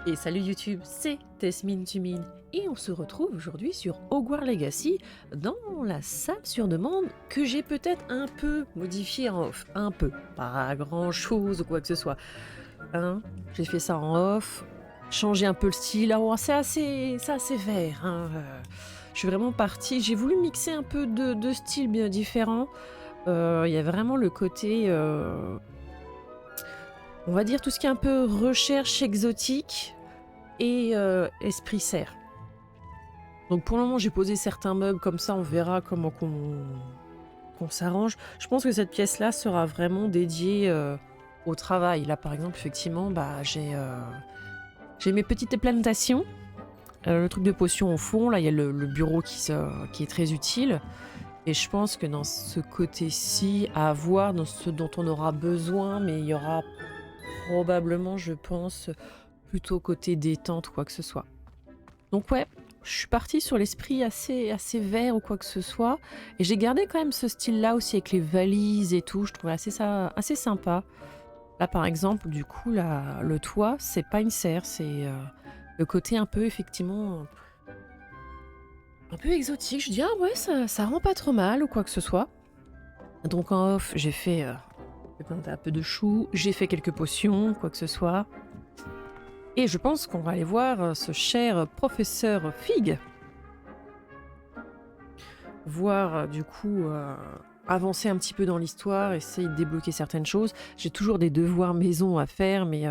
Et salut YouTube, c'est Tesmine Tumine et on se retrouve aujourd'hui sur Hogwarts Legacy dans la salle sur demande que j'ai peut-être un peu modifiée en off, un peu, pas grand chose ou quoi que ce soit. Hein, j'ai fait ça en off, changé un peu le style, alors c'est assez vert. Hein, je suis vraiment partie, j'ai voulu mixer un peu de styles bien différents. Il y a vraiment le côté, on va dire tout ce qui est un peu recherche exotique et esprit serre. Donc pour le moment j'ai posé certains meubles comme ça, on verra comment qu'on s'arrange. Je pense que cette pièce là sera vraiment dédiée au travail. Là par exemple effectivement j'ai mes petites plantations, le truc de potion au fond, là il y a le bureau qui est très utile. Et je pense que dans ce côté-ci, à voir dans ce dont on aura besoin, mais il y aura probablement, je pense, plutôt côté détente ou quoi que ce soit. Donc ouais, je suis partie sur l'esprit assez vert ou quoi que ce soit. Et j'ai gardé quand même ce style-là aussi avec les valises et tout. Je trouvais assez sympa. Là par exemple, du coup, le toit, c'est pas une serre, c'est le côté un peu effectivement un peu exotique. Je dis ah ouais, ça rend pas trop mal ou quoi que ce soit. Donc en off, j'ai planté un peu de choux, j'ai fait quelques potions, quoi que ce soit. Et je pense qu'on va aller voir ce cher professeur Fig. Voir du coup avancer un petit peu dans l'histoire, essayer de débloquer certaines choses. J'ai toujours des devoirs maison à faire, mais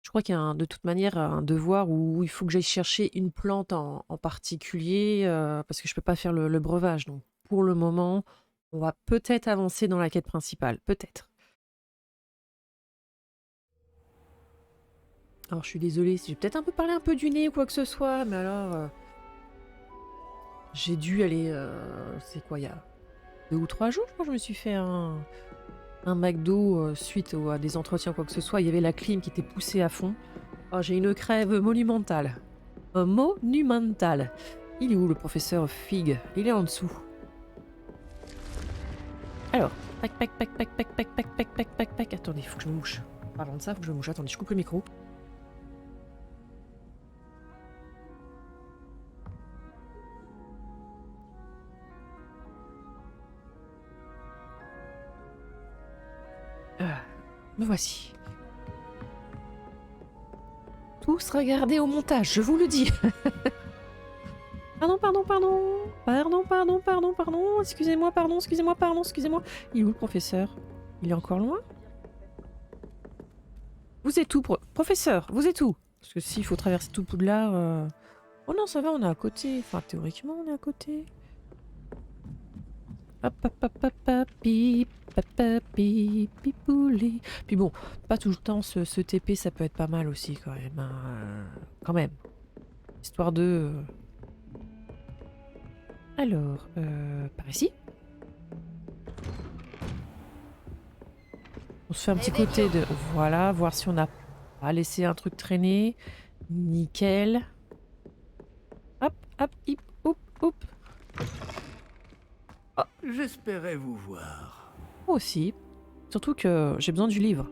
je crois qu'il y a de toute manière un devoir où il faut que j'aille chercher une plante en particulier, parce que je peux pas faire le breuvage. Donc pour le moment, on va peut-être avancer dans la quête principale, peut-être. Alors je suis désolée si j'ai peut-être un peu parlé un peu du nez ou quoi que ce soit, mais alors j'ai dû aller, c'est quoi, il y a 2 ou 3 jours, je crois que je me suis fait un McDo suite à des entretiens quoi que ce soit. Il y avait la clim qui était poussée à fond. Oh, j'ai une crève monumentale. Monumentale. Il est où le professeur Fig? Il est en dessous. Alors, pac, pac, pac, pac, pac, pac, pac, pac, pac, pac, pac. Attendez, faut que je me mouche. Parlant de ça, faut que je me mouche. Attendez, je coupe le micro. Me voici. Tous regardez au montage, je vous le dis. Pardon, pardon, pardon. Pardon, pardon, pardon, pardon. Excusez-moi, pardon, excusez-moi, pardon, excusez-moi. Il est où le professeur? Il est encore loin? Vous êtes où, professeur? Vous êtes où? Parce que s'il faut traverser tout Poudlard... Oh non, ça va, on est à côté. Enfin, théoriquement, on est à côté. Hop, hop, hop, hop, hop, pip, hop, hop, pip, pipouli. Puis bon, pas tout le temps, ce TP, ça peut être pas mal aussi, quand même. Hein. Quand même. Histoire de... Alors, par ici? On se fait un petit côté de... Voilà, voir si on a pas laissé un truc traîner. Nickel. Hop, hop, hip, hop, hop. Ah, j'espérais vous voir. Moi aussi. Surtout que j'ai besoin du livre.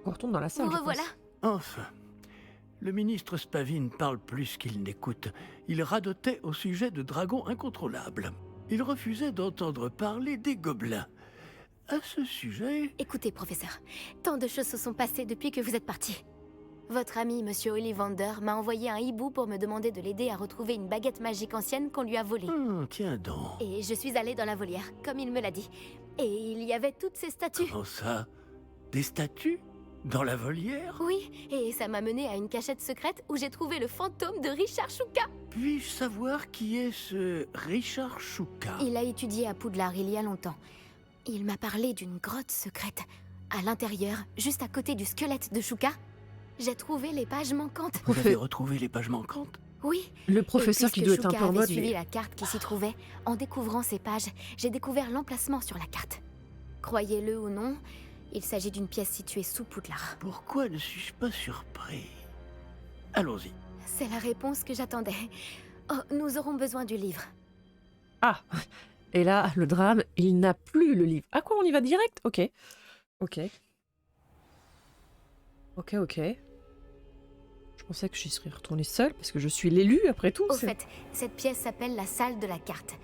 On retourne dans la salle, Vous je revoilà. pense. Enfin, le ministre Spavine parle plus qu'il n'écoute. Il radotait au sujet de dragons incontrôlables. Il refusait d'entendre parler des gobelins. À ce sujet... Écoutez, professeur, tant de choses se sont passées depuis que vous êtes parti. Votre ami, Monsieur Ollivander, m'a envoyé un hibou pour me demander de l'aider à retrouver une baguette magique ancienne qu'on lui a volée. Tiens donc. Et je suis allée dans la volière, comme il me l'a dit. Et il y avait toutes ces statues. Comment ça? Des statues? Dans la volière? Oui, et ça m'a menée à une cachette secrète où j'ai trouvé le fantôme de Richard Chouka. Puis-je savoir qui est ce Richard Chouka? Il a étudié à Poudlard il y a longtemps. Il m'a parlé d'une grotte secrète. À l'intérieur, juste à côté du squelette de Chouka, j'ai trouvé les pages manquantes. Vous avez retrouvé les pages manquantes? Oui. Le professeur Et qui puisque doit être un Chouka peu en avait mode... suivi la carte qui s'y trouvait, en découvrant ces pages, j'ai découvert l'emplacement sur la carte. Croyez-le ou non, il s'agit d'une pièce située sous Poudlard. Pourquoi ne suis-je pas surpris? Allons-y. C'est la réponse que j'attendais. Oh, nous aurons besoin du livre. Ah. Et là, le drame, il n'a plus le livre. Ah quoi, on y va direct? Ok. Ok. Ok, ok. Je pensais que j'y serais retournée seule, parce que je suis l'élu, après tout. Au fait, cette pièce s'appelle la salle de la carte.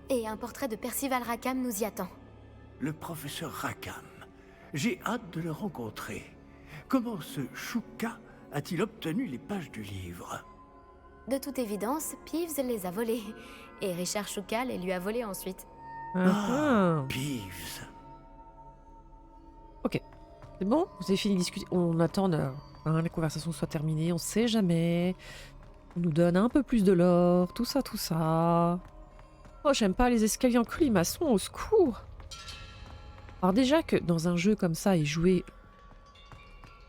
Et un portrait de Percival Rackham nous y attend. Le professeur Rackham. J'ai hâte de le rencontrer. Comment ce Chouka a-t-il obtenu les pages du livre? De toute évidence, Peeves les a volées. Et Richard Chouka les lui a volées ensuite. Peeves. Ok. C'est bon? Vous avez fini de discuter? On attend la conversation soit terminée, on sait jamais. On nous donne un peu plus de lore, tout ça, tout ça. Oh, j'aime pas les escaliers en colimaçon, au secours! Alors déjà que dans un jeu comme ça, et jouer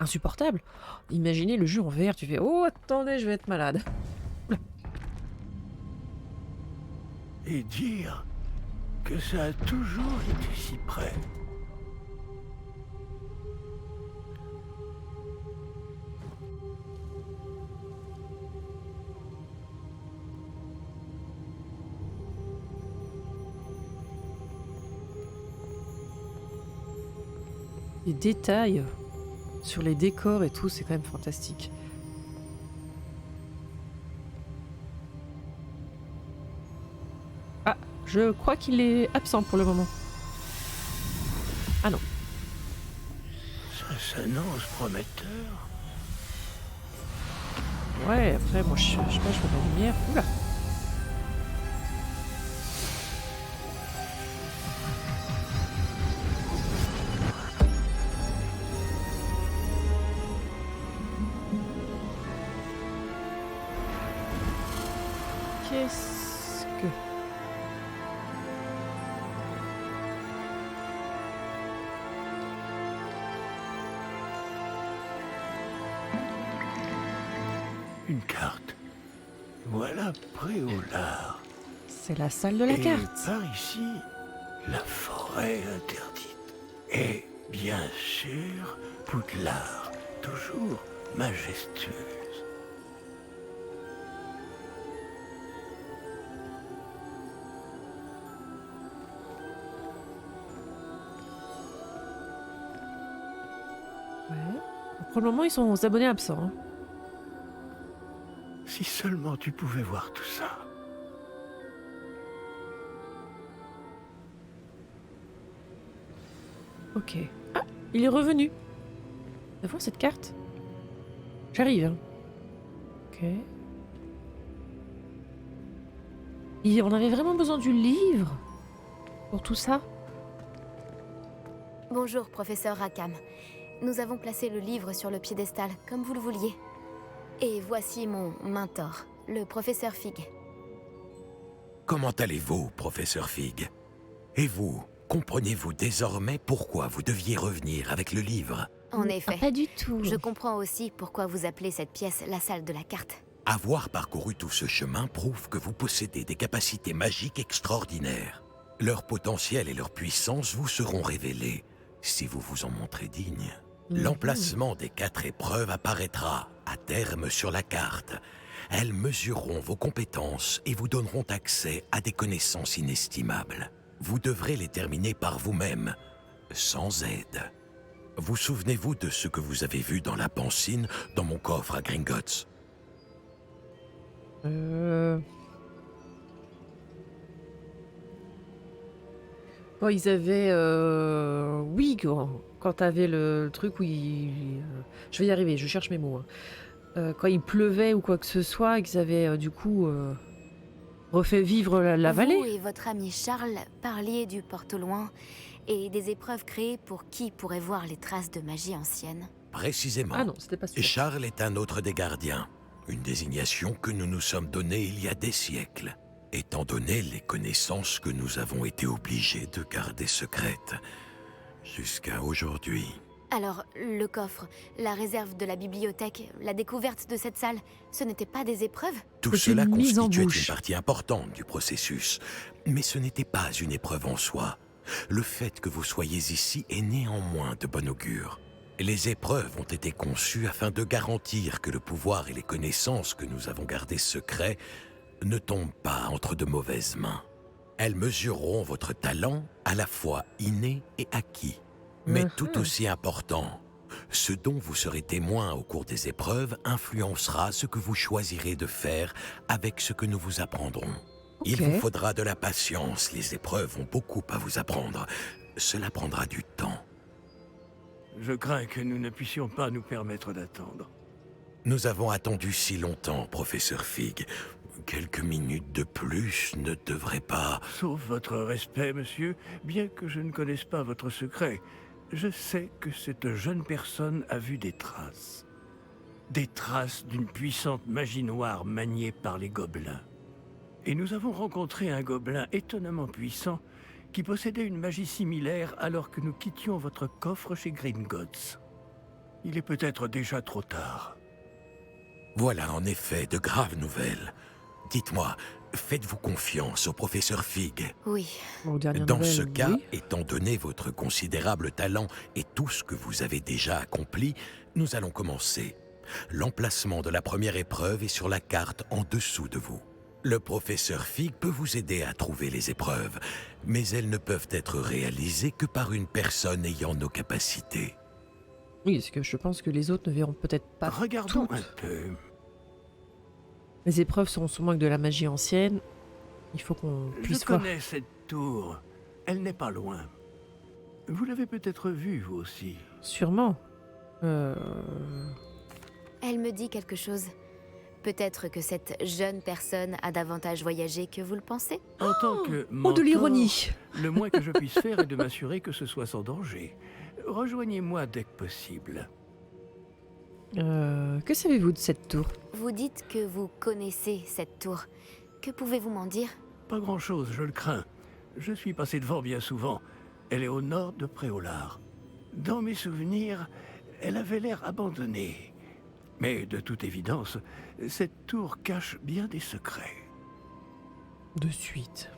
insupportable, imaginez le jeu en VR, tu fais « Oh, attendez, je vais être malade !» Et dire que ça a toujours été si près. Les détails sur les décors et tout, c'est quand même fantastique. Ah, je crois qu'il est absent pour le moment. Ah non. Ça s'annonce prometteur. Ouais, après, moi, je sais pas, je vois la lumière. Oula! Qu'est-ce que... Une carte. Voilà Préolard. C'est la salle de la carte. Par ici, la forêt interdite. Et bien sûr, Poudlard, toujours majestueuse. Ouais. Pour le moment, ils sont aux abonnés absents. Hein. Si seulement tu pouvais voir tout ça. Ok. Ah, il est revenu. Tu vois cette carte? J'arrive. Hein. Ok. On avait vraiment besoin du livre pour tout ça? Bonjour, professeur Rackham. Nous avons placé le livre sur le piédestal, comme vous le vouliez. Et voici mon mentor, le professeur Fig. Comment allez-vous, professeur Fig? Et vous, comprenez-vous désormais pourquoi vous deviez revenir avec le livre? En effet. Pas du tout. Je comprends aussi pourquoi vous appelez cette pièce la salle de la carte. Avoir parcouru tout ce chemin prouve que vous possédez des capacités magiques extraordinaires. Leur potentiel et leur puissance vous seront révélés si vous vous en montrez digne. L'emplacement des 4 épreuves apparaîtra à terme sur la carte. Elles mesureront vos compétences et vous donneront accès à des connaissances inestimables. Vous devrez les terminer par vous-même, sans aide. Vous souvenez-vous de ce que vous avez vu dans la pancine dans mon coffre à Gringotts? Bon, ils avaient... Oui, quand t'avais le truc où je vais y arriver, je cherche mes mots. Hein. Quand il pleuvait ou quoi que ce soit, qu'ils avaient du coup refait vivre la vallée. Vous et votre ami Charles parliez du porte au loin et des épreuves créées pour qui pourrait voir les traces de magie ancienne. Précisément. Ah non, c'était pas celui-là. Charles est un autre des gardiens. Une désignation que nous nous sommes donnée il y a des siècles, étant donné les connaissances que nous avons été obligés de garder secrètes jusqu'à aujourd'hui. Alors, le coffre, la réserve de la bibliothèque, la découverte de cette salle, ce n'étaient pas des épreuves? Tout C'est cela une mise en constituait bouche. une partie importante du processus, mais ce n'était pas une épreuve en soi. Le fait que vous soyez ici est néanmoins de bon augure. Les épreuves ont été conçues afin de garantir que le pouvoir et les connaissances que nous avons gardées secrets ne tombent pas entre de mauvaises mains. Elles mesureront votre talent à la fois inné et acquis. Mais tout aussi important, Ce dont vous serez témoin au cours des épreuves influencera ce que vous choisirez de faire avec ce que nous vous apprendrons. Il Ok. vous faudra de la patience, les épreuves ont beaucoup à vous apprendre. Cela prendra du temps. Je crains que nous ne puissions pas nous permettre d'attendre. Nous avons attendu si longtemps, professeur Fig. Quelques minutes de plus ne devraient pas... Sauf votre respect, monsieur, bien que je ne connaisse pas votre secret, je sais que cette jeune personne a vu des traces. Des traces d'une puissante magie noire maniée par les gobelins. Et nous avons rencontré un gobelin étonnamment puissant qui possédait une magie similaire alors que nous quittions votre coffre chez Gringotts. Il est peut-être déjà trop tard. Voilà en effet de graves nouvelles. Dites-moi, faites-vous confiance au professeur Fig? Oui, Bon, dernière Dans nouvelle, ce cas, oui. étant donné votre considérable talent et tout ce que vous avez déjà accompli, nous allons commencer. L'emplacement de la première épreuve est sur la carte en dessous de vous. Le professeur Fig peut vous aider à trouver les épreuves, mais elles ne peuvent être réalisées que par une personne ayant nos capacités. Oui, parce que je pense que les autres ne verront peut-être pas Regardons toutes. un peu. Les épreuves seront sûrement avec de la magie ancienne. Il faut qu'on Je puisse voir. connais cette tour. Elle n'est pas loin. Vous l'avez peut-être vue, vous aussi. Sûrement. elle me dit quelque chose. Peut-être que cette jeune personne a davantage voyagé que vous le pensez. En tant que Oh, de mentor, l'ironie. le moins que je puisse faire est de m'assurer que ce soit sans danger. Rejoignez-moi dès que possible. Que savez-vous de cette tour? Vous dites que vous connaissez cette tour. Que pouvez-vous m'en dire? Pas grand-chose, je le crains. Je suis passé devant bien souvent. Elle est au nord de Préolard. Dans mes souvenirs, elle avait l'air abandonnée. Mais de toute évidence, cette tour cache bien des secrets. De suite.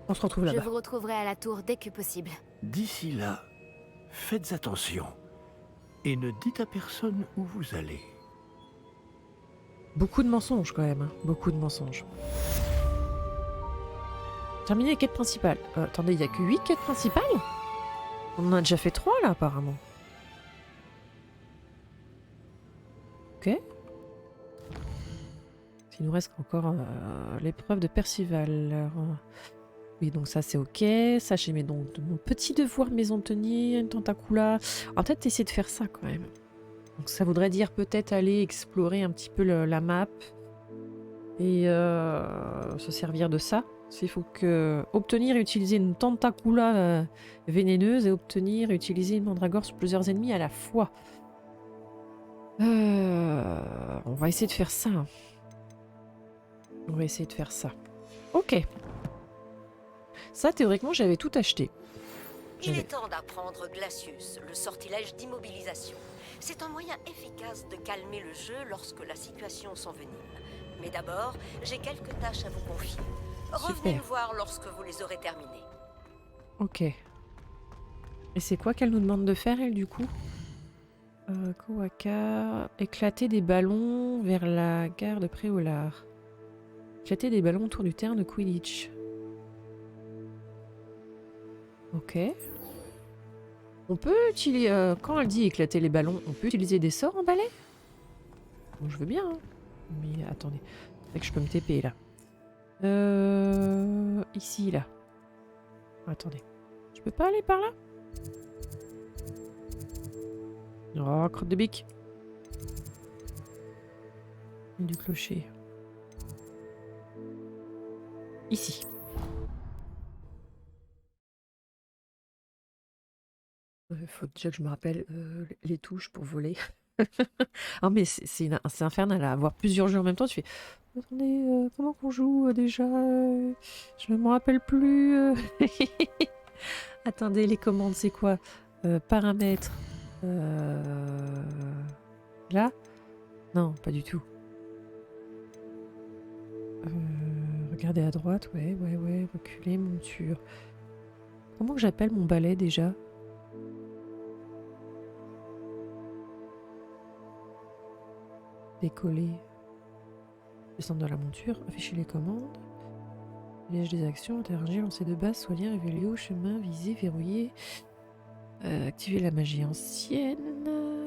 On se retrouve Je là-bas. vous retrouverai à la tour dès que possible. D'ici là, faites attention. Et ne dites à personne où vous allez. Beaucoup de mensonges quand même. Hein. Beaucoup de mensonges. Terminé les quêtes principales. Attendez, il n'y a que 8 quêtes principales? On en a déjà fait 3 là apparemment. Ok. Il nous reste encore l'épreuve de Percival. Alors, oui, donc ça c'est ok. Ça j'ai mis donc de mon petit devoir maison de tenir, une tentacula. On va peut-être essayer de faire ça quand même. Donc ça voudrait dire peut-être aller explorer un petit peu la map et se servir de ça. Il faut que obtenir et utiliser une tentacula vénéneuse et obtenir et utiliser une mandragore sur plusieurs ennemis à la fois. On va essayer de faire ça. On va essayer de faire ça. Ok. Ça, théoriquement, j'avais tout acheté. Il est temps d'apprendre Glacius, le sortilège d'immobilisation. C'est un moyen efficace de calmer le jeu lorsque la situation s'envenime. Mais d'abord, j'ai quelques tâches à vous confier. Revenez me voir lorsque vous les aurez terminées. Ok. Et c'est quoi qu'elle nous demande de faire, elle, du coup? Kowaka... Éclater des ballons vers la gare de Préolard. Éclater des ballons autour du terrain de Quidditch. Ok. On peut utiliser... quand elle dit éclater les ballons, on peut utiliser des sorts en balai? Bon, je veux bien, hein. Mais attendez. C'est que je peux me TP, là. Ici, là. Attendez. Je peux pas aller par là? Oh, crotte de bique. Du clocher. Ici. Faut déjà que je me rappelle les touches pour voler. Ah mais c'est infernal à avoir plusieurs jeux en même temps. Tu fais, attendez, comment qu'on joue déjà je ne me rappelle plus. Attendez, les commandes, c'est quoi? Paramètres. Là? Non, pas du tout. Regardez à droite, ouais. Reculer, monture. Comment que j'appelle mon balai déjà? Décoller. Descendre dans la monture. Afficher les commandes. Village des actions. Interagir, lancer de base, soigner, révéler au chemin, viser, verrouiller. Activer la magie ancienne.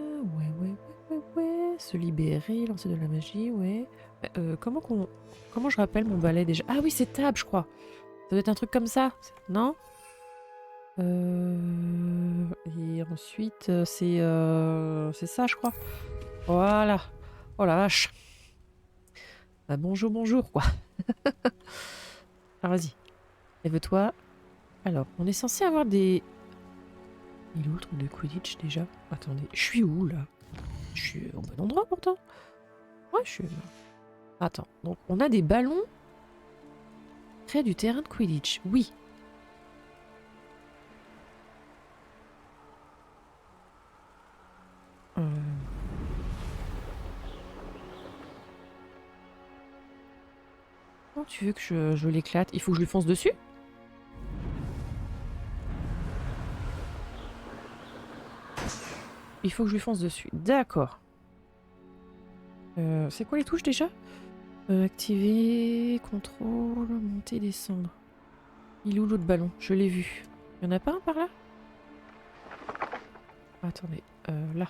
Se libérer, lancer de la magie, ouais. Comment je rappelle mon balai déjà? Ah oui, c'est table, je crois. Ça doit être un truc comme ça, non? Et ensuite, c'est ça, je crois. Voilà. Oh la vache. Bah, bonjour, bonjour, quoi. Alors, vas-y. Lève-toi. Alors, on est censé avoir des... Il est où le truc de Quidditch, déjà? Attendez, je suis où, là? Je suis au bon endroit, pourtant. Ouais, je suis... Attends, donc on a des ballons près du terrain de Quidditch. Oui. Comment tu veux que je l'éclate? Il faut que je lui fonce dessus? Il faut que je lui fonce dessus. D'accord. C'est quoi les touches déjà? Activer, contrôle, monter, descendre. Il est où l'autre ballon? Je l'ai vu. Il y en a pas un par là? Attendez, là.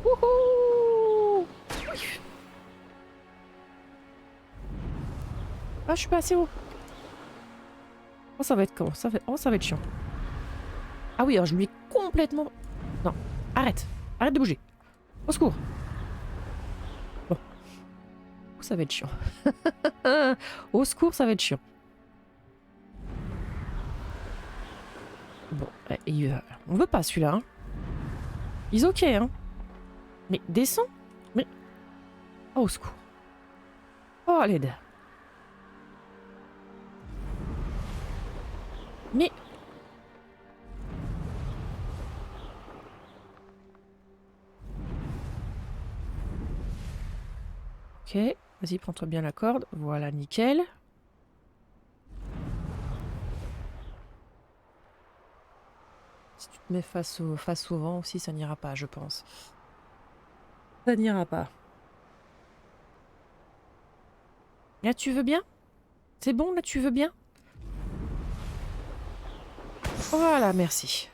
Wouhou! Ah, je suis pas assez haut. Oh, ça va être comment? Oh, ça va être chiant. Ah oui, alors je lui ai complètement... Non, arrête. Arrête de bouger. Au secours. Bon. Oh, ça va être chiant. Au secours, ça va être chiant. Bon, on veut pas celui-là. Hein. Ils ok, hein. Mais descends. Mais... Oh, au secours. Oh, l'aide. Mais... Ok, vas-y, prends-toi bien la corde. Voilà, nickel. Si tu te mets face au vent aussi, ça n'ira pas, je pense. Ça n'ira pas. Là, tu veux bien? C'est bon, là, tu veux bien? Voilà, merci.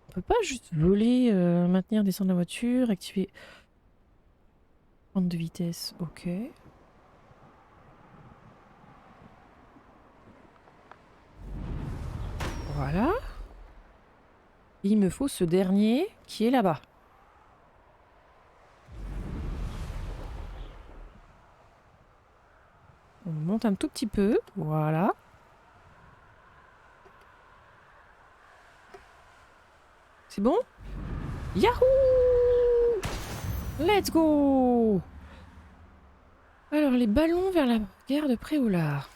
On peut pas juste voler, maintenir, descendre la voiture, activer... Pente de vitesse, ok. Voilà. Il me faut ce dernier qui est là-bas. On monte un tout petit peu, voilà. C'est bon? Yahoo! Let's go! Alors, les ballons vers la gare de Préolard.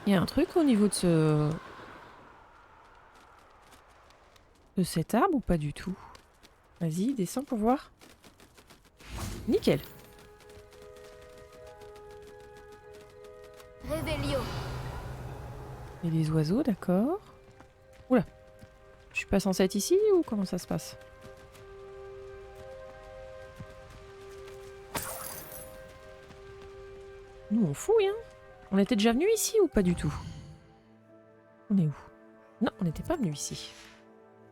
Il y a un truc au niveau de cet arbre ou pas du tout? Vas-y, descends pour voir. Nickel. Réveillon. Et les oiseaux, d'accord. Oula. Je suis pas censée être ici ou comment ça se passe? Nous, on fouille, hein. On était déjà venu ici ou pas du tout? On est où? Non, on n'était pas venu ici.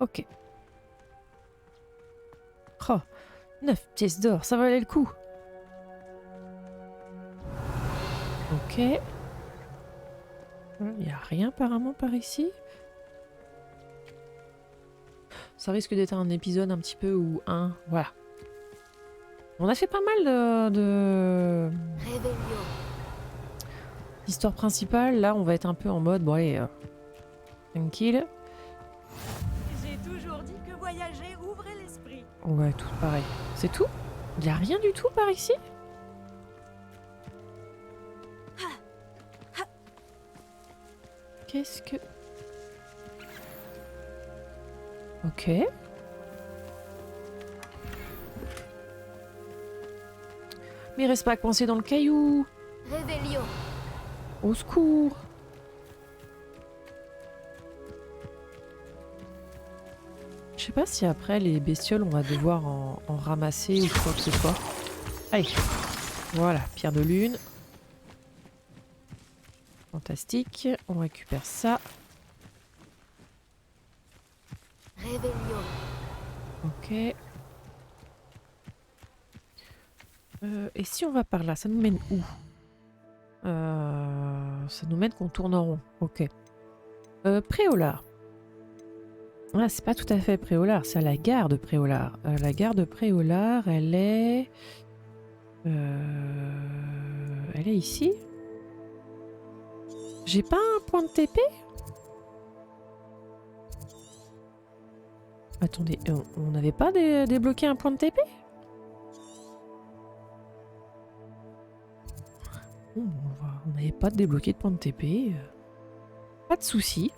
Ok. Oh, 9 pièces d'or, ça valait le coup. Ok. Il n'y a rien apparemment par ici. Ça risque d'être un épisode un petit peu ou un... Voilà. On a fait pas mal de... L'histoire principale, là, on va être un peu en mode... Bon, allez, tranquille. J'ai toujours dit que voyager ouvrait l'esprit. Ouais, tout pareil. C'est tout? Il n'y a rien du tout par ici? Qu'est-ce que... Ok. Mais reste pas coincé dans le caillou. Réveillon. Au secours. Je sais pas si après les bestioles on va devoir en ramasser ou quoi que ce soit. Allez. Voilà, pierre de lune. Fantastique. On récupère ça. Réveillon. Ok. Et si on va par là, ça nous mène où? Ça nous mène qu'on tourne en rond. Ok. Préolard. Ah, c'est pas tout à fait Préolard, c'est à la gare de Préolard. La gare de Préolard, elle est... Elle est ici? J'ai pas un point de TP? Attendez, on n'avait pas débloqué un point de TP? Bon, on n'avait pas débloqué de point de TP. Pas de soucis.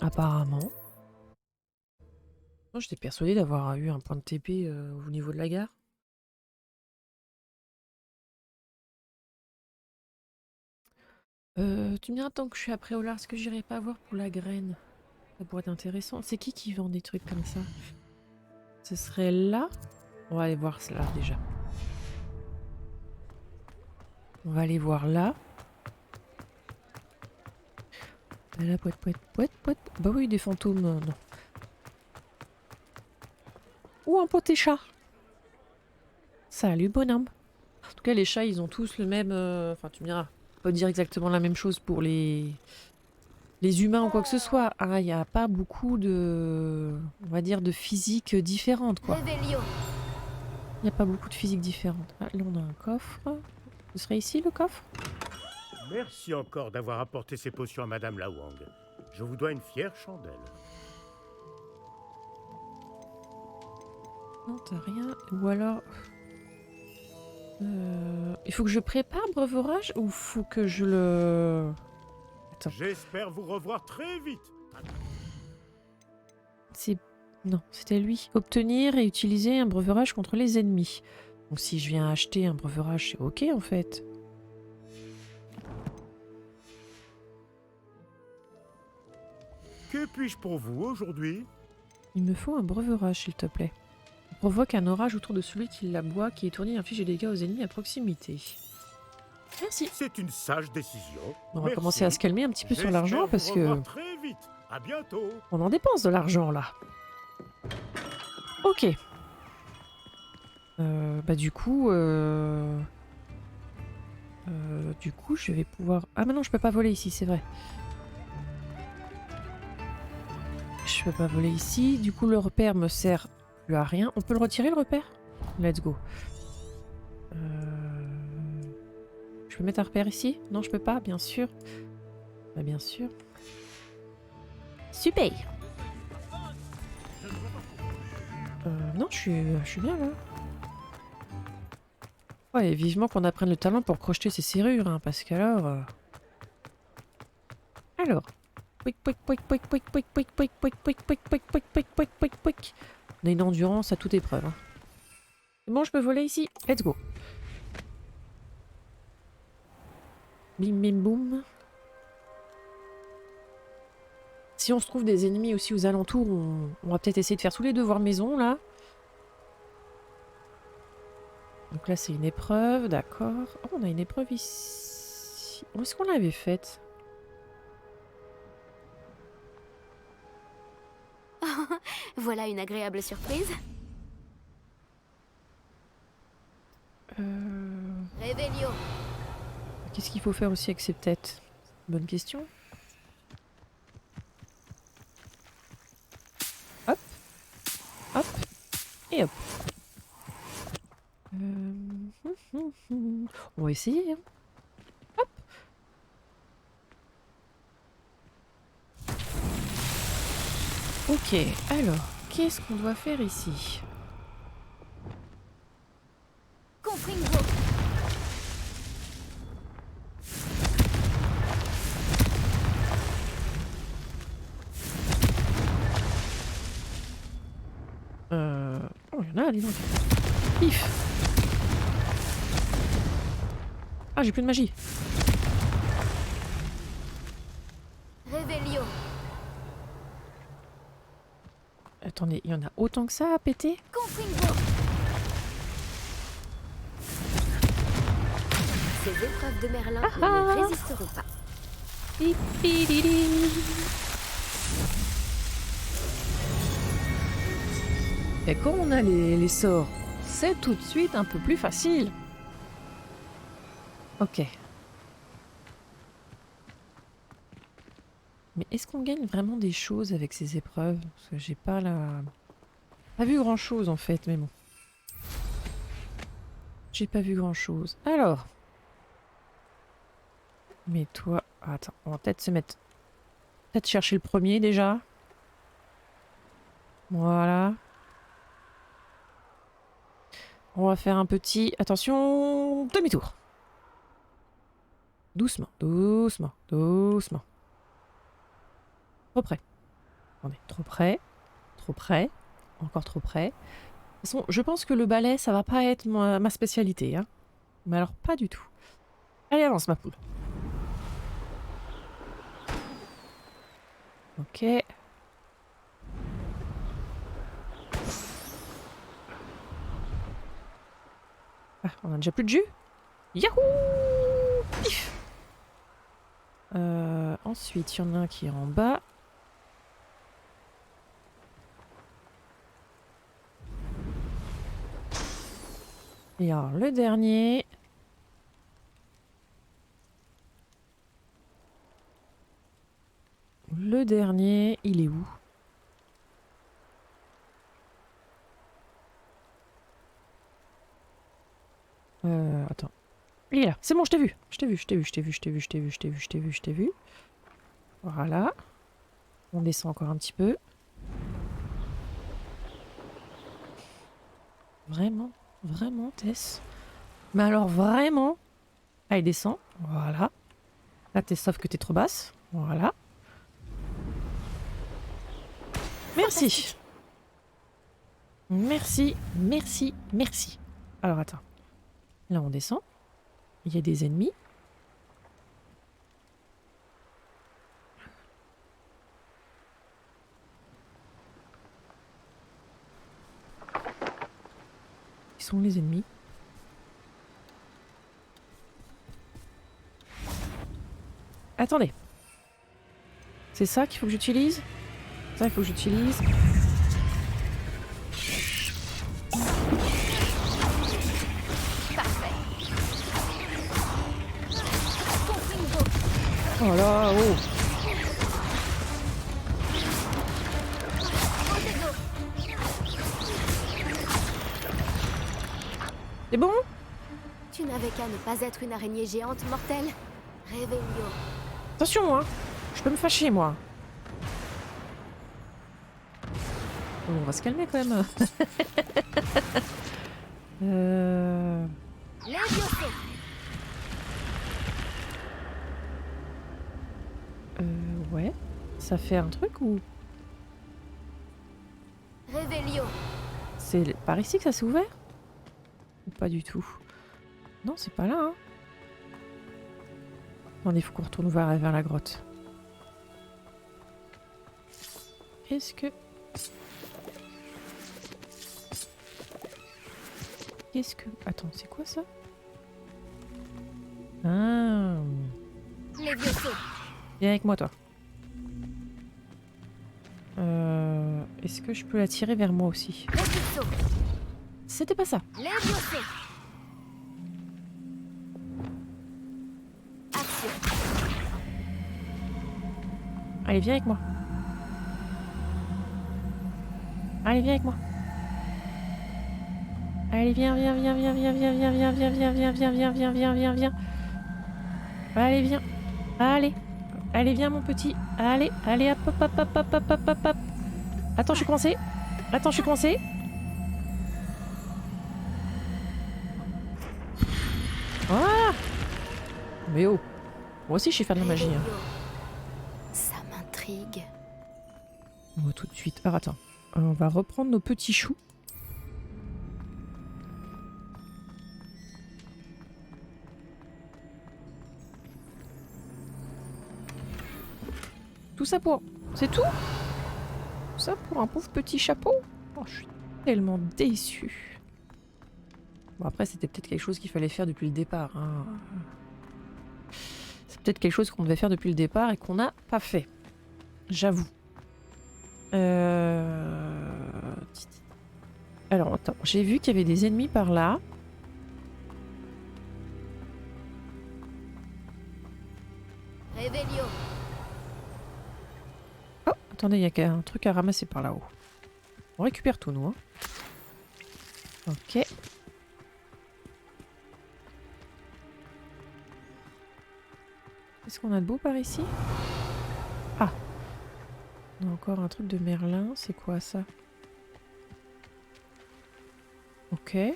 Apparemment. J'étais persuadée d'avoir eu un point de TP au niveau de la gare. Tu me diras, tant que je suis à Préolard, est-ce que j'irai pas voir pour la graine? Ça pourrait être intéressant. C'est qui vend des trucs comme ça? Ce serait là? On va aller voir cela déjà. On va aller voir là. Là, poète, poète, poète, poète. Bah oui, des fantômes, non. Ou un poté chat. Salut, bonhomme. En tout cas, les chats, ils ont tous le même... Enfin, tu me diras, on peut dire exactement la même chose pour les humains ou quoi que ce soit. Il n'y a pas beaucoup de... On va dire de physique différentes, quoi. Réveillon. Il n'y a pas beaucoup de physique différentes. Ah, là, on a un coffre. Ce serait ici, le coffre? Merci encore d'avoir apporté ces potions à Madame Lawang. Je vous dois une fière chandelle. Non, t'as rien. Ou alors... Il faut que je prépare breuvage ou faut que je le... Attends. J'espère vous revoir très vite. C'est... Non, c'était lui. Obtenir et utiliser un breuvage contre les ennemis. Donc si je viens acheter un breuvage, c'est ok en fait. Que puis-je pour vous aujourd'hui? Il me faut un breuvage, s'il te plaît. Il provoque un orage autour de celui qui la boit, qui étourdit et inflige des dégâts aux ennemis à proximité. Merci. C'est une sage décision. On va commencer à se calmer un petit peu sur l'argent parce que... Très vite. À bientôt. On en dépense de l'argent là. Ok. Bah du coup, je vais pouvoir... Ah mais non, je peux pas voler ici, c'est vrai. Je peux pas voler ici. Du coup, le repère me sert plus à rien. On peut le retirer, le repère? Let's go. Je peux mettre un repère ici? Non, je peux pas, bien sûr. Bah bien sûr. Super. Non, je suis bien là. Ouais, et vivement qu'on apprenne le talent pour crocheter ces serrures, hein, parce qu'alors... Alors... On a une endurance à toute épreuve. Hein. Bon, je peux voler ici. Let's go. Bim bim boum. Si on se trouve des ennemis aussi aux alentours, on va peut-être essayer de faire tous les devoirs maison, là. Donc là, c'est une épreuve, d'accord. Oh, on a une épreuve ici. Où est-ce qu'on l'avait faite? Voilà une agréable surprise. Réveillon. Qu'est-ce qu'il faut faire aussi avec ces têtes? Bonne question. Hop. Hop. Et hop. On va essayer. Hein. Hop. Ok, alors, qu'est-ce qu'on doit faire ici? Confringo. Oh, il y en a, dis donc. Pif. Ah, j'ai plus de magie. Réveillon. Attendez, il y en a autant que ça à péter? Confringo. Ces épreuves de Merlin ne nous résisteront pas. Et quand on a les sorts, c'est tout de suite un peu plus facile. Ok. Mais est-ce qu'on gagne vraiment des choses avec ces épreuves? Parce que j'ai pas vu grand chose en fait, mais bon. J'ai pas vu grand chose. Alors. Mais toi... Attends, on va peut-être se mettre... Peut-être chercher le premier déjà. Voilà. On va faire un petit... Attention, demi-tour. Doucement, doucement, doucement. Trop près. On est trop près. Trop près. Encore trop près. De toute façon, je pense que le balai, ça va pas être ma spécialité. Hein. Mais alors, pas du tout. Allez, avance, ma poule. Ok. Ah, on a déjà plus de jus. Yahoo! Pif. Ensuite, il y en a un qui est en bas. Et alors, le dernier... Le dernier, il est où? Attends. Il est là. C'est bon, je t'ai vu. Je t'ai vu, je t'ai vu, je t'ai vu, je t'ai vu, je t'ai vu, je t'ai vu, je t'ai vu, je t'ai vu. Voilà. On descend encore un petit peu. Vraiment, vraiment, Tess. Mais alors, vraiment. Allez, descend. Voilà. Là, Tess, sauf que t'es trop basse. Voilà. Merci. Merci, merci, merci. Alors, attends. Là, on descend. Il y a des ennemis. Ils sont où, les ennemis? Attendez. C'est ça qu'il faut que j'utilise? Ça, il faut que j'utilise. Oh là, oh! C'est bon? Tu n'avais qu'à ne pas être une araignée géante mortelle. Réveillon. Attention, hein! Je peux me fâcher, moi. Bon, on va se calmer quand même. Ouais. Ça fait un truc ou... Réveillon. C'est par ici que ça s'est ouvert? Ou pas du tout? Non, c'est pas là, hein. Non, il faut qu'on retourne vers la grotte. Qu'est-ce que... Attends, c'est quoi ça? Ah... Viens avec moi, toi. Est-ce que je peux la tirer vers moi aussi? C'était pas ça. Allez, viens avec moi. Allez, viens avec moi. Allez, viens. Allez, viens. Allez, viens, mon petit. Allez, hop. Attends, je suis coincé. Ah! Mais oh. Moi aussi, je sais faire de la magie. Hein. Ça m'intrigue. On va tout de suite. Alors, attends. On va reprendre nos petits choux. Tout ça pour... C'est tout? Ça pour un pauvre petit chapeau? Oh, je suis tellement déçue. Bon, après, c'était peut-être quelque chose qu'il fallait faire depuis le départ. Hein. C'est peut-être quelque chose qu'on devait faire depuis le départ et qu'on n'a pas fait. J'avoue. Alors, attends. J'ai vu qu'il y avait des ennemis par là. Réveillon. Oh, attendez, il y a un truc à ramasser par là-haut. On récupère tout, nous. Hein. Ok. Qu'est-ce qu'on a de beau par ici? Ah. On a encore un truc de Merlin. C'est quoi ça? Ok. Ouais.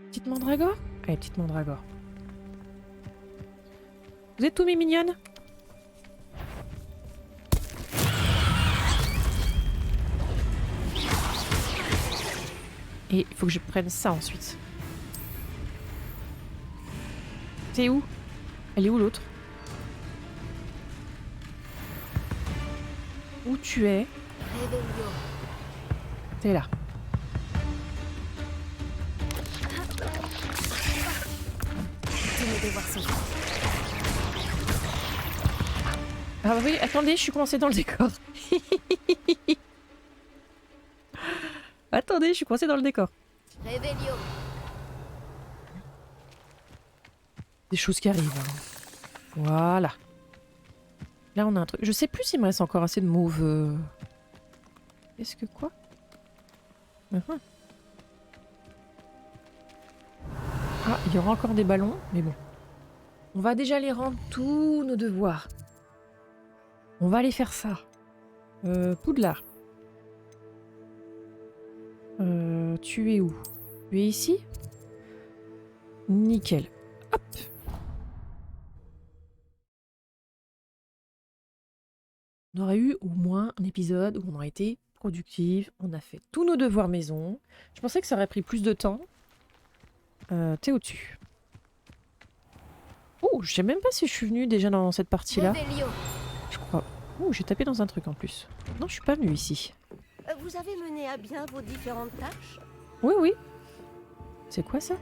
Petite mandragore? Allez, petite mandragore. Vous êtes tous mes mignonnes? Et il faut que je prenne ça ensuite. C'est où? Elle est où l'autre? Où tu es? Réveillon. T'es là. Tous mes devoirs sont faits. Ah oui, attendez, je suis coincée dans le décor. Attendez, je suis coincée dans le décor. Réveillon. Des choses qui arrivent. Hein. Voilà. Là, on a un truc. Je sais plus s'il me reste encore assez de mauve. Est-ce que quoi? Ah, il y aura encore des ballons, mais bon. On va déjà les rendre tous nos devoirs. On va aller faire ça. Poudlard. Tu es où? Tu es ici? Nickel. Hop. On aurait eu au moins un épisode où on aurait été productive, on a fait tous nos devoirs maison. Je pensais que ça aurait pris plus de temps. T'es au-dessus. Oh, je sais même pas si je suis venue déjà dans cette partie-là. Réveillon. Je crois. Oh, j'ai tapé dans un truc en plus. Non, je suis pas venue ici. Vous avez mené à bien vos différentes tâches? Oui. C'est quoi ça?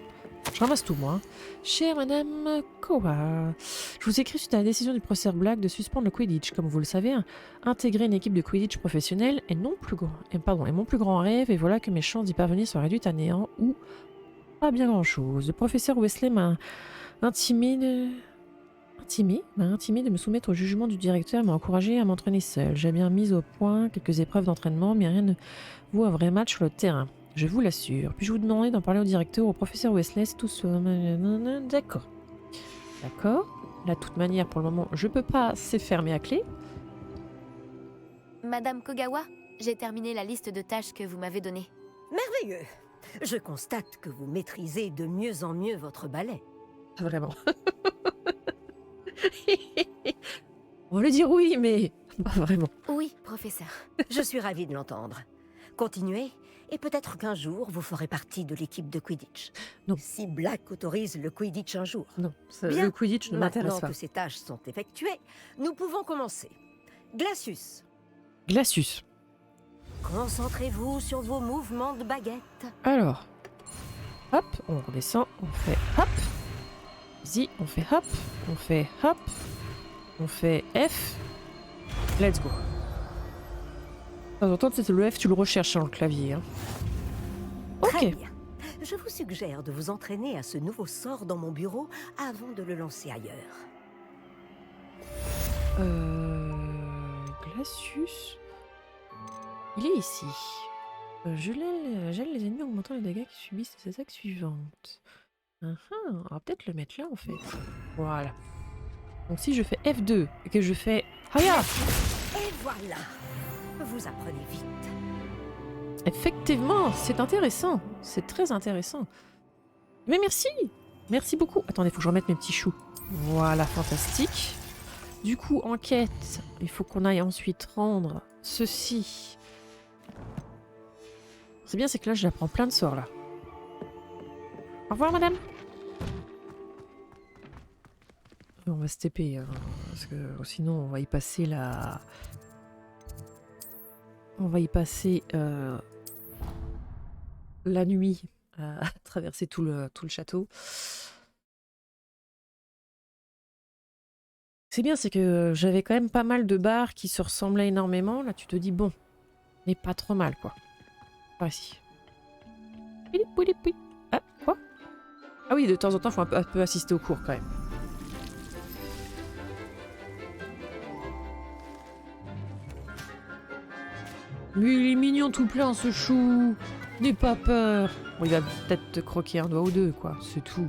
Je ramasse tout, moi. Hein. Chère Madame Kowa, je vous écris suite à la décision du professeur Black de suspendre le Quidditch. Comme vous le savez, intégrer une équipe de Quidditch professionnelle est mon plus grand rêve, et voilà que mes chances d'y parvenir sont réduites à néant ou pas bien grand-chose. Le professeur Weasley m'a intimé de me soumettre au jugement du directeur et m'a encouragé à m'entraîner seul. J'ai bien mis au point quelques épreuves d'entraînement, mais rien ne vaut un vrai match sur le terrain. Je vous l'assure. Puis-je vous demander d'en parler au directeur ou au professeur Weasley, tout soit... D'accord. D'accord. De toute manière, pour le moment, je peux pas, c'est fermé à clé. Madame Kogawa, j'ai terminé la liste de tâches que vous m'avez donnée. Merveilleux. Je constate que vous maîtrisez de mieux en mieux votre ballet. Vraiment. On va le dire oui, mais pas vraiment. Oui, professeur. Je suis ravie de l'entendre. Continuez, et peut-être qu'un jour, vous ferez partie de l'équipe de Quidditch. Non. Si Black autorise le Quidditch un jour. Non, Bien. le Quidditch ne m'intéresse Maintenant pas. que ces tâches sont effectuées, nous pouvons commencer. Glacius, Glacius. concentrez-vous sur vos mouvements de baguette. Alors, hop, on redescend, on fait hop. Vas-y, on fait hop, on fait hop, on fait F. Let's go. De temps en temps, c'est le F, tu le recherches sur le clavier. Hein. Très Ok. bien. Je vous suggère de vous entraîner à ce nouveau sort dans mon bureau avant de le lancer ailleurs. Glacius. Il est ici. Gèle les ennemis en augmentant les dégâts qui subissent ces attaques suivantes. On va peut-être le mettre là en fait. Voilà. Donc si je fais F2 et que je fais Haya, Et voilà. Vous apprenez vite. effectivement, c'est intéressant. C'est très intéressant. Mais merci. Merci beaucoup. Attendez, il faut que je remette mes petits choux. Voilà, fantastique. Du coup, enquête. Il faut qu'on aille ensuite rendre ceci. C'est bien, c'est que là, j'apprends plein de sorts, là. Au revoir, madame. On va se TP, hein, parce que sinon, on va y passer la... On va y passer la nuit à traverser tout le château. C'est bien, c'est que j'avais quand même pas mal de bars qui se ressemblaient énormément. Là, tu te dis, bon, mais pas trop mal, quoi. Par ici. Ah, quoi? Ah oui, de temps en temps, il faut un peu assister au cours, quand même. Mais il est mignon tout plein, ce chou. N'aie pas peur. Bon, il va peut-être te croquer un doigt ou deux, quoi. C'est tout.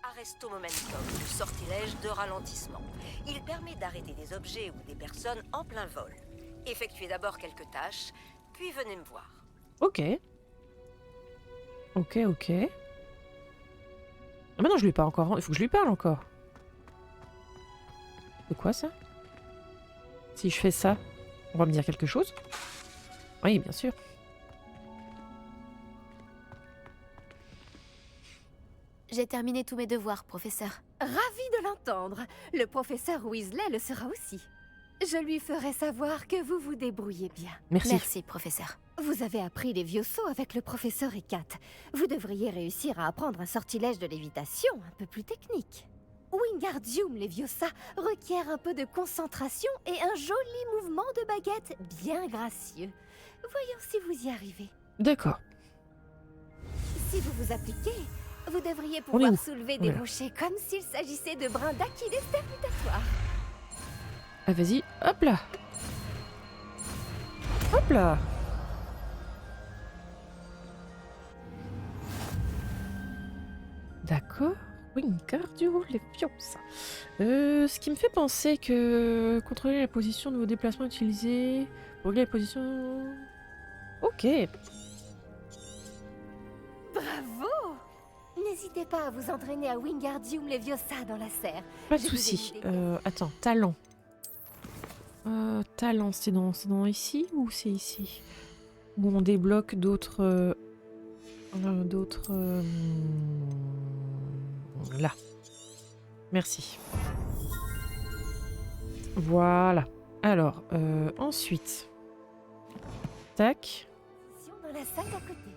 Arresto Momentum, le sortilège de ralentissement. Il permet d'arrêter des objets ou des personnes en plein vol. Effectuez d'abord quelques tâches, puis venez me voir. Ok. Ok, ok. Ah mais non, je lui ai pas encore... Il faut que je lui parle encore. C'est quoi ça? Si je fais ça, on va me dire quelque chose? Oui, bien sûr. J'ai terminé tous mes devoirs, professeur. Ravi de l'entendre. Le professeur Weasley le sera aussi. Je lui ferai savoir que vous vous débrouillez bien. Merci. Merci, professeur. Vous avez appris les vieux sauts avec le professeur Ecat. Vous devriez réussir à apprendre un sortilège de lévitation un peu plus technique. Wingardium Leviosa requiert un peu de concentration et un joli mouvement de baguette bien gracieux. Voyons si vous y arrivez. D'accord. Si vous vous appliquez, vous devriez On est où? pouvoir soulever des Voilà. rochers comme s'il s'agissait de brins d'Achilles permutatoires. Ah, vas-y. Hop là. Hop là. D'accord. Wingardium Leviosa. Ce qui me fait penser que contrôler la position de vos déplacements utilisés pour régler la position... Ok. Bravo! N'hésitez pas à vous entraîner à Wingardium Leviosa dans la serre. Pas de Je vous ai souci. mis des- Attends, talent. Talent, c'est dans ici ou c'est ici? Où on débloque d'autres... là. Merci. Voilà. Alors, ensuite. Tac. Dans la salle à côté.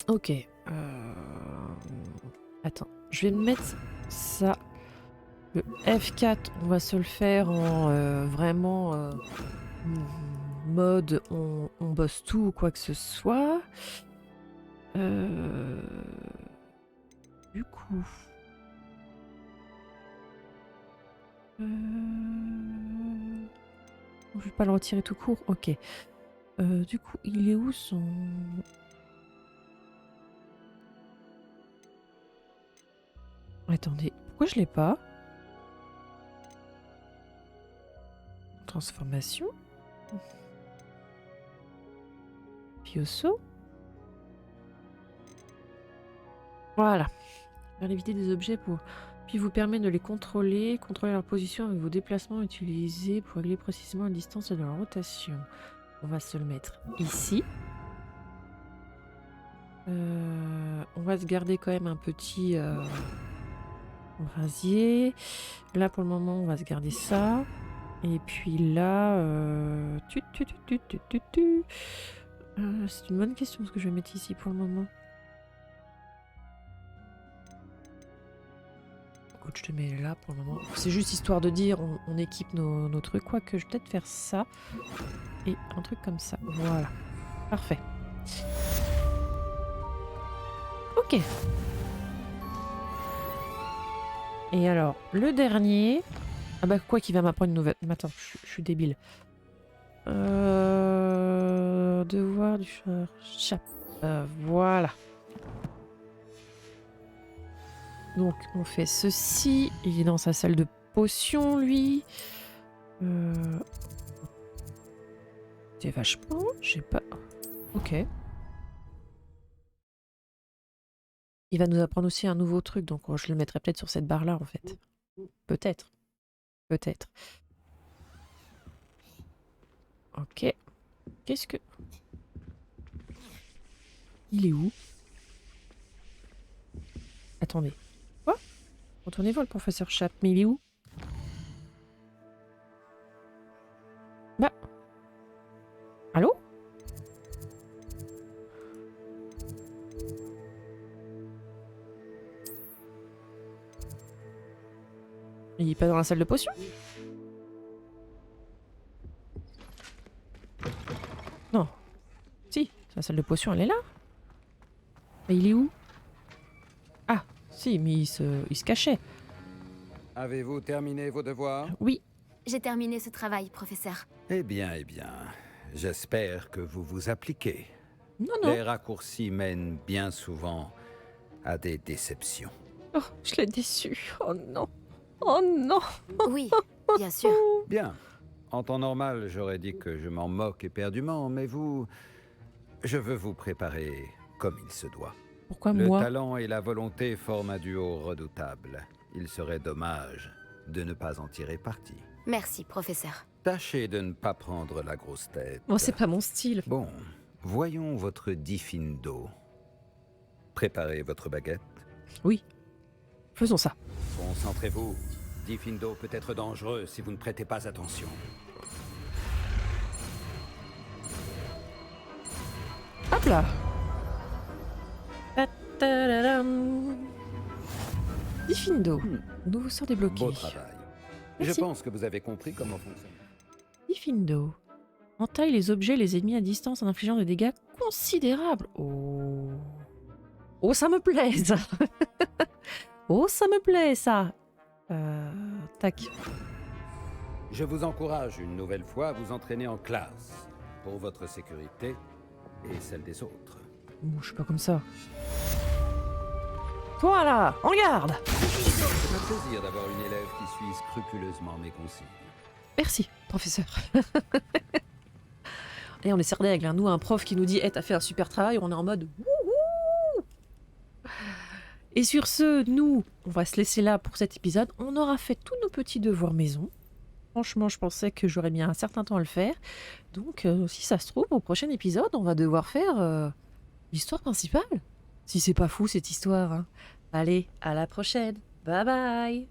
Ok. Attends, je vais me mettre ça. Le F4, on va se le faire en vraiment mode on bosse tout ou quoi que ce soit. Du coup. Je vais pas le retirer tout court. Ok. Du coup, il est où son... Attendez, pourquoi je l'ai pas? Transformation. Piosso. Voilà. Faire léviter des objets pour... Puis vous permet de les contrôler leur position avec vos déplacements utilisés pour régler précisément la distance de leur rotation. On va se le mettre ici. On va se garder quand même un petit brasier. Là pour le moment on va se garder ça. Et puis là... c'est une bonne question ce que je vais mettre ici pour le moment. Écoute, je te mets là pour le moment. C'est juste histoire de dire on équipe nos trucs. Quoique je vais peut-être faire ça. Et un truc comme ça. Voilà. Parfait. Ok. Et alors, le dernier... Ah bah quoi qu'il va m'apprendre une nouvelle... Attends, je suis débile. Devoir du chat. Voilà. Donc on fait ceci. Il est dans sa salle de potions, lui. C'est vachement... J'ai pas... Ok. Il va nous apprendre aussi un nouveau truc, donc je le mettrai peut-être sur cette barre-là, en fait. Peut-être. Peut-être. Ok. Qu'est-ce que... Il est où? Attendez. Quoi? Retournez voir le professeur Chap, mais il est où? Bah. Allô? Il est pas dans la salle de potion? Non. Si, la salle de potion, elle est là. Mais il est où? Ah, si, mais il se cachait. Avez-vous terminé vos devoirs? Oui. J'ai terminé ce travail, professeur. Eh bien, j'espère que vous vous appliquez. Non, non. Les raccourcis mènent bien souvent à des déceptions. Oh, je l'ai déçu. Oh non. Oh non. Oui, bien sûr. Bien. En temps normal, j'aurais dit que je m'en moque éperdument, mais je veux vous préparer comme il se doit. Pourquoi Le moi? talent et la volonté forment un duo redoutable. Il serait dommage de ne pas en tirer parti. Merci, professeur. Tâchez de ne pas prendre la grosse tête. Moi, c'est pas mon style. Bon, voyons votre diffindo. Préparez votre baguette. Oui. Faisons ça. Concentrez-vous. Diffindo peut être dangereux si vous ne prêtez pas attention. Hop là. Ta-ta-da-dam. Diffindo. Nouveau sort débloqué. Beau travail. Merci. Je pense que vous avez compris comment fonctionne. Diffindo. Entaille les objets et les ennemis à distance en infligeant des dégâts considérables. Oh. Oh, ça me plaît, ça. Oh, ça me plaît, ça. Tac. Je vous encourage une nouvelle fois à vous entraîner en classe, pour votre sécurité et celle des autres. Oh, je suis pas comme ça. Voilà, en garde. C'est un plaisir d'avoir une élève qui suit scrupuleusement mes consignes. Merci, professeur. Et on est cerné avec nous un prof qui nous dit hey, t'as fait un super travail, on est en mode wouhou. Et sur ce, nous, on va se laisser là pour cet épisode. On aura fait tous nos petits devoirs maison. Franchement, je pensais que j'aurais mis un certain temps à le faire. Donc, si ça se trouve, au prochain épisode, on va devoir faire l'histoire principale. Si c'est pas fou, cette histoire. Hein. Allez, à la prochaine. Bye bye.